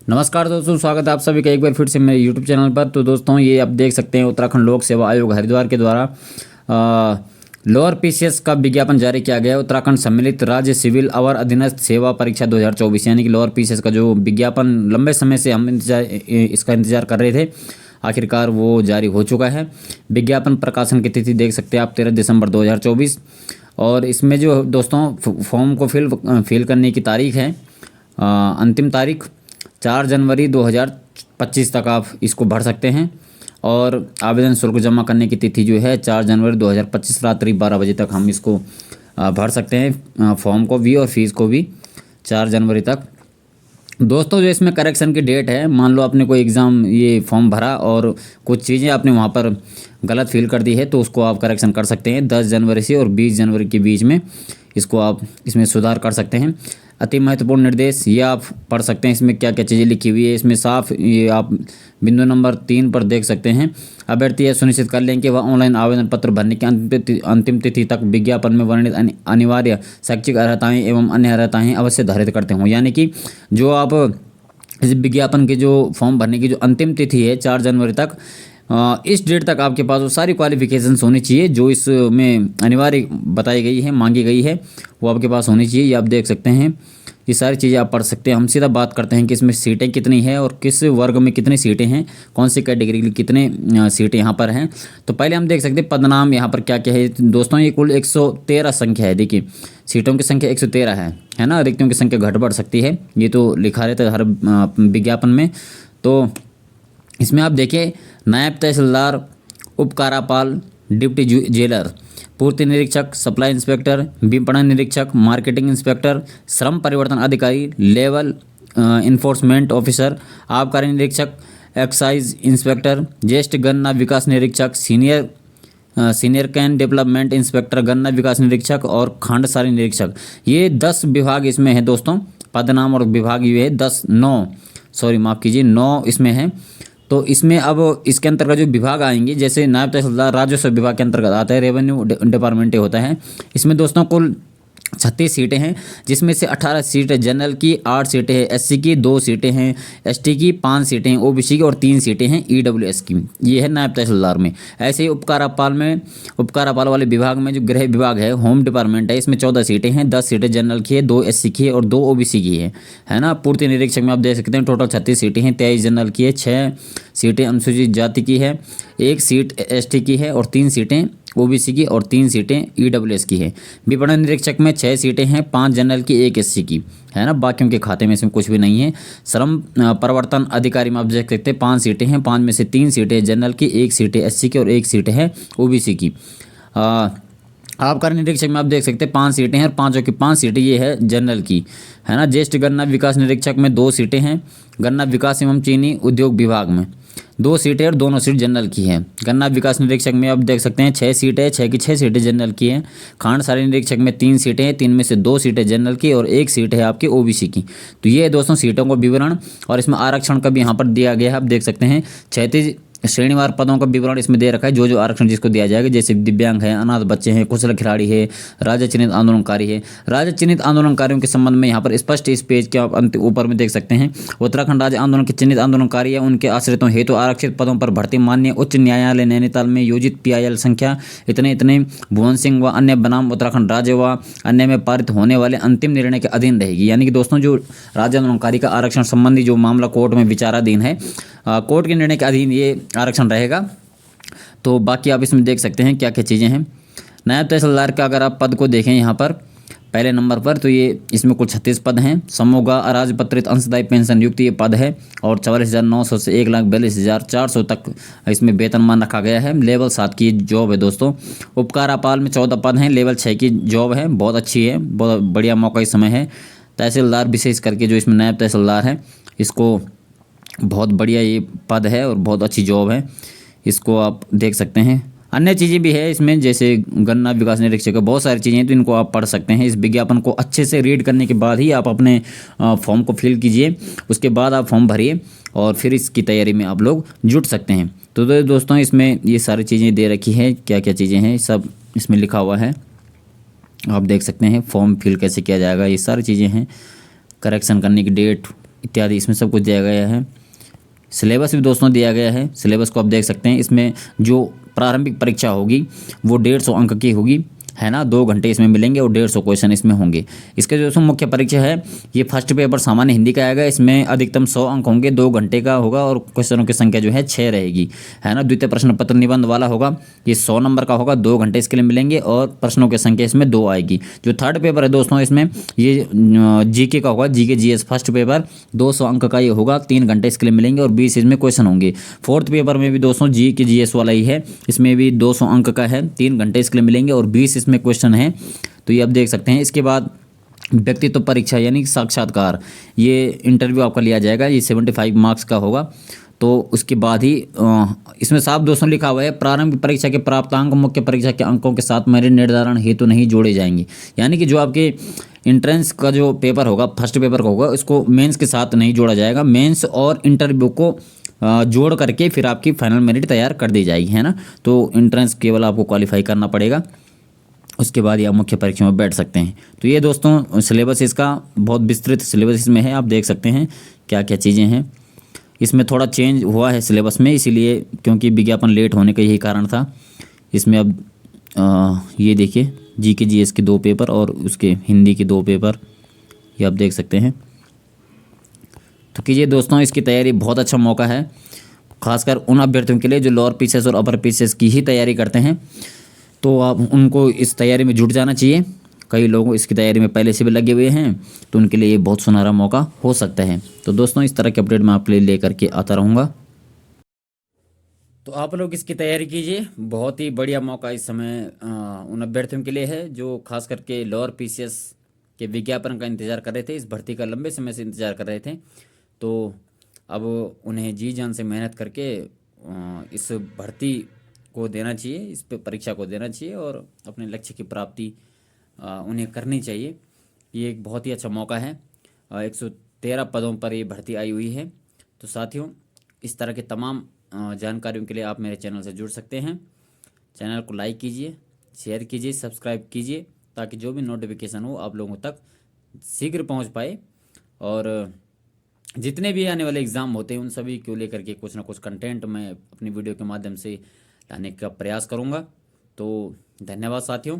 नमस्कार दोस्तों, स्वागत है आप सभी का एक बार फिर से मेरे यूट्यूब चैनल पर। तो दोस्तों ये आप देख सकते हैं उत्तराखंड लोक सेवा आयोग हरिद्वार के द्वारा लोअर पीसीएस का विज्ञापन जारी किया गया है। उत्तराखंड सम्मिलित राज्य सिविल अवर अधीनस्थ सेवा परीक्षा 2024 यानी कि लोअर पीसीएस का जो विज्ञापन लंबे समय से हम इसका इंतजार कर रहे थे, आखिरकार वो जारी हो चुका है। विज्ञापन प्रकाशन की तिथि देख सकते हैं आप 13 दिसंबर 2024। और इसमें जो दोस्तों फॉर्म को फिल करने की तारीख है, अंतिम तारीख 4 जनवरी 2025 तक आप इसको भर सकते हैं। और आवेदन शुल्क जमा करने की तिथि जो है 4 जनवरी 2025 रात्रि 12 बजे तक हम इसको भर सकते हैं, फॉर्म को भी और फीस को भी 4 जनवरी तक। दोस्तों जो इसमें करेक्शन की डेट है, मान लो आपने कोई एग्ज़ाम ये फॉर्म भरा और कुछ चीज़ें आपने वहाँ पर गलत फिल कर दी है, तो उसको आप करेक्शन कर सकते हैं 10 जनवरी से और 20 जनवरी के बीच में इसको आप इसमें सुधार कर सकते हैं। अति महत्वपूर्ण निर्देश ये आप पढ़ सकते हैं, इसमें क्या क्या चीज़ें लिखी हुई है। इसमें साफ ये आप बिंदु नंबर 3 पर देख सकते हैं। अभ्यर्थी यह सुनिश्चित कर लें कि वह ऑनलाइन आवेदन पत्र भरने की अंतिम तिथि तक विज्ञापन में वर्णित अनिवार्य शैक्षिक अर्हताएं एवं अन्य अर्हताएं अवश्य धारित करते हों। यानी कि जो आप इस विज्ञापन के जो फॉर्म भरने की जो अंतिम तिथि है 4 जनवरी तक, इस डेट तक आपके पास वो सारी क्वालिफिकेशंस होनी चाहिए जो इसमें अनिवार्य बताई गई है, मांगी गई है, वो आपके पास होनी चाहिए। ये आप देख सकते हैं, ये सारी चीज़ें आप पढ़ सकते हैं। हम सीधा बात करते हैं कि इसमें सीटें कितनी है और किस वर्ग में कितनी सीटें हैं, कौन सी कैटेगरी की कितने सीटें यहाँ पर हैं। तो पहले हम देख सकते हैं पदनाम यहाँ पर क्या क्या है। दोस्तों ये कुल 113 संख्या है। देखिए सीटों की संख्या 113 है ना। रिक्तियों की संख्या घट बढ़ सकती है, ये तो लिखा रहता है हर विज्ञापन में। तो इसमें आप देखिए नायब तहसीलदार, उपकारापाल, डिप्टी जेलर, पूर्ति निरीक्षक, सप्लाई इंस्पेक्टर, विपणन निरीक्षक, मार्केटिंग इंस्पेक्टर, श्रम परिवर्तन अधिकारी, लेवल इन्फोर्समेंट ऑफिसर, आबकारी निरीक्षक, एक्साइज इंस्पेक्टर, ज्येष्ठ गन्ना विकास निरीक्षक, सीनियर कैन डेवलपमेंट इंस्पेक्टर, गन्ना विकास निरीक्षक और खांडसारी निरीक्षक। ये 10 विभाग इसमें है दोस्तों। पदनाम और विभाग ये है 9 इसमें है। तो इसमें अब इसके अंतर्गत जो विभाग आएंगे, जैसे नायब तहसीलदार राजस्व विभाग के अंतर्गत आता है, रेवेन्यू डिपार्टमेंट होता है। इसमें दोस्तों कुल 36 सीटें हैं, जिसमें से 18 सीटें जनरल की, 8 सीटें हैं एससी की, 2 सीटें हैं एसटी की, 5 सीटें हैं ओबीसी की और 3 सीटें हैं ईडब्ल्यूएस की। ये है नायब तहसीलदार में। ऐसे ही उपकारापाल वाले विभाग में जो गृह विभाग है, होम डिपार्टमेंट है, इसमें 14 सीटें हैं, 10 सीटें जनरल की है, 2 एससी की है और 2 ओबीसी की है ना। पूर्ति निरीक्षक में आप देख सकते हैं टोटल 36 सीटें हैं, 23 जनरल की है, 6 सीटें अनुसूचित जाति की है, 1 सीट एसटी की है और 3 सीटें ओबीसी की और 3 सीटें ईडब्ल्यूएस की है। विपणन निरीक्षक में 6 सीटें हैं, 5 जनरल की, 1 एससी की है ना। बाकियों के खाते में इसमें कुछ भी नहीं है। श्रम परिवर्तन अधिकारी में आप देख सकते हैं 5 सीटें हैं, 5 में से 3 सीटें जनरल की, 1 सीट एससी की और 1 सीट है ओबीसी की। आबकारी निरीक्षक में आप देख सकते हैं 5 सीटें हैं और 5 की 5 सीटें ये है जनरल की है ना। ज्येष्ठ गन्ना विकास निरीक्षक में 2 सीटें हैं, गन्ना विकास एवं चीनी उद्योग विभाग में 2 सीटें और दोनों सीट जनरल की है। गन्ना विकास निरीक्षक में आप देख सकते हैं 6 सीटें हैं, 6 की 6 सीटें जनरल की हैं। खांडसारी निरीक्षक में 3 सीटें हैं, 3 में से 2 सीटें जनरल की और 1 सीट है आपकी ओबीसी की। तो ये है दोस्तों सीटों का विवरण। और इसमें आरक्षण का भी यहाँ पर दिया गया है, आप देख सकते हैं 36 श्रेणीवार पदों का विवरण इसमें दे रखा है, जो आरक्षण जिसको दिया जाएगा, जैसे दिव्यांग है, अनाथ बच्चे हैं, कुशल खिलाड़ी है, राज्य चिन्हित आंदोलनकारी है। राज्य चिन्हित आंदोलनकारियों के संबंध में यहाँ पर स्पष्ट इस पेज के आप ऊपर में देख सकते हैं। उत्तराखंड राज्य आंदोलन के चिन्हित आंदोलनकारी या उनके आश्रितों हेतु आरक्षित पदों पर भर्ती माननीय उच्च न्यायालय नैनीताल में योजित PIL संख्या इतने भुवन सिंह व अन्य बनाम उत्तराखंड राज्य व अन्य में पारित होने वाले अंतिम निर्णय के अधीन रहेगी। यानी कि दोस्तों जो राज्य आंदोलनकारी का आरक्षण संबंधी जो मामला कोर्ट में विचाराधीन है, कोर्ट के निर्णय के अधीन ये आरक्षण रहेगा। तो बाकी आप इसमें देख सकते हैं क्या क्या चीज़ें हैं। नायब तहसीलदार का अगर आप पद को देखें यहाँ पर पहले नंबर पर, तो ये इसमें कुल 36 पद हैं। समूह अराजपत्रित अंशदायी पेंशन युक्त ये पद है और 44,900 से 1,42,400 तक इसमें वेतनमान रखा गया है। लेवल 7 की जॉब है दोस्तों। उपकारापाल में 14 पद हैं, लेवल 6 की जॉब है, बहुत अच्छी है, बहुत बढ़िया मौका इस समय है। तहसीलदार विशेष करके जो इसमें नायब तहसीलदार है, इसको बहुत बढ़िया ये पद है और बहुत अच्छी जॉब है, इसको आप देख सकते हैं। अन्य चीज़ें भी है इसमें, जैसे गन्ना विकास निरीक्षक, बहुत सारी चीज़ें हैं, तो इनको आप पढ़ सकते हैं। इस विज्ञापन को अच्छे से रीड करने के बाद ही आप अपने फॉर्म को फिल कीजिए, उसके बाद आप फॉर्म भरिए और फिर इसकी तैयारी में आप लोग जुट सकते हैं। तो दोस्तों इसमें ये सारी चीज़ें दे रखी हैं, क्या क्या चीज़ें हैं सब इसमें लिखा हुआ है, आप देख सकते हैं। फॉर्म फिल कैसे किया जाएगा, ये सारी चीज़ें हैं। करेक्शन करने की डेट, इत्यादि इसमें सब कुछ दिया गया है। सिलेबस भी दोस्तों दिया गया है, सिलेबस को आप देख सकते हैं। इसमें जो प्रारंभिक परीक्षा होगी वो 150 अंक की होगी, है ना। 2 घंटे इसमें मिलेंगे और 150 क्वेश्चन इसमें होंगे। इसके जो मुख्य परीक्षा है, ये फर्स्ट पेपर सामान्य हिंदी का आएगा। इसमें अधिकतम 100 अंक होंगे, 2 घंटे का होगा और क्वेश्चनों की संख्या जो है 6 रहेगी, है ना। द्वितीय प्रश्न पत्र निबंध वाला होगा, ये 100 नंबर का होगा, 2 घंटे इसके लिए मिलेंगे और प्रश्नों की संख्या इसमें 2 आएगी। जो थर्ड पेपर है दोस्तों, इसमें ये जीके का होगा, जीके जीएस फर्स्ट पेपर 200 अंक का ये होगा, 3 घंटे इसके लिए मिलेंगे और 20 इसमें क्वेश्चन होंगे। फोर्थ पेपर में भी दोस्तों जीके जीएस वाला ही है, इसमें भी 200 अंक का है, 3 घंटे इसके लिए मिलेंगे और 20 इसमें क्वेश्चन है। तो ये आप देख सकते हैं। इसके बाद व्यक्तित्व परीक्षा यानी साक्षात्कार, ये इंटरव्यू आपका लिया जाएगा, ये 75 मार्क्स का होगा। तो उसके बाद ही इसमें साफ दोस्तों लिखा हुआ है, प्रारंभिक परीक्षा के प्राप्तांक मुख्य परीक्षा के अंकों के साथ मेरिट निर्धारण हेतु नहीं जोड़े जाएंगे। यानी कि जो आपके इंट्रेंस का जो पेपर होगा, फर्स्ट पेपर का होगा, उसको मेंस के साथ नहीं जोड़ा जाएगा। मेंस और इंटरव्यू को जोड़ करके फिर आपकी फाइनल मेरिट तैयार कर दी जाएगी, है ना। तो इंट्रेंस केवल आपको क्वालिफाई करना पड़ेगा, उसके बाद ही आप मुख्य परीक्षा में बैठ सकते हैं। तो ये दोस्तों सिलेबस इसका बहुत विस्तृत सिलेबस इसमें है, आप देख सकते हैं क्या क्या चीज़ें हैं। इसमें थोड़ा चेंज हुआ है सिलेबस में, इसीलिए क्योंकि विज्ञापन लेट होने का यही कारण था। इसमें अब ये देखिए, जीके जीएस के 2 पेपर और उसके हिंदी के 2 पेपर, ये आप देख सकते हैं। तो कीजिए दोस्तों, इसकी तैयारी बहुत अच्छा मौका है, खासकर उन अभ्यर्थियों के लिए जो लोअर पीसेस और अपर पीसेस की ही तैयारी करते हैं। तो आप उनको इस तैयारी में जुट जाना चाहिए। कई लोग इसकी तैयारी में पहले से भी लगे हुए हैं, तो उनके लिए ये बहुत सुनहरा मौका हो सकता है। तो दोस्तों इस तरह के अपडेट मैं आपके लिए लेकर के आता रहूँगा। तो आप लोग इसकी तैयारी कीजिए, बहुत ही बढ़िया मौका इस समय उन अभ्यर्थियों के लिए है जो खास करके लोअर पीसीएस के विज्ञापन का इंतजार कर रहे थे, इस भर्ती का लंबे समय से इंतजार कर रहे थे। तो अब उन्हें जी जान से मेहनत करके इस भर्ती को देना चाहिए, इस पे परीक्षा को देना चाहिए और अपने लक्ष्य की प्राप्ति उन्हें करनी चाहिए। ये एक बहुत ही अच्छा मौका है। 113 पदों पर ये भर्ती आई हुई है। तो साथियों, इस तरह के तमाम जानकारियों के लिए आप मेरे चैनल से जुड़ सकते हैं। चैनल को लाइक कीजिए, शेयर कीजिए, सब्सक्राइब कीजिए, ताकि जो भी नोटिफिकेशन हो आप लोगों तक शीघ्र पहुंच पाए। और जितने भी आने वाले एग्ज़ाम होते हैं उन सभी को लेकर के कुछ ना कुछ कंटेंट मैं अपनी वीडियो के माध्यम से लाने का प्रयास करूंगा। तो धन्यवाद साथियों।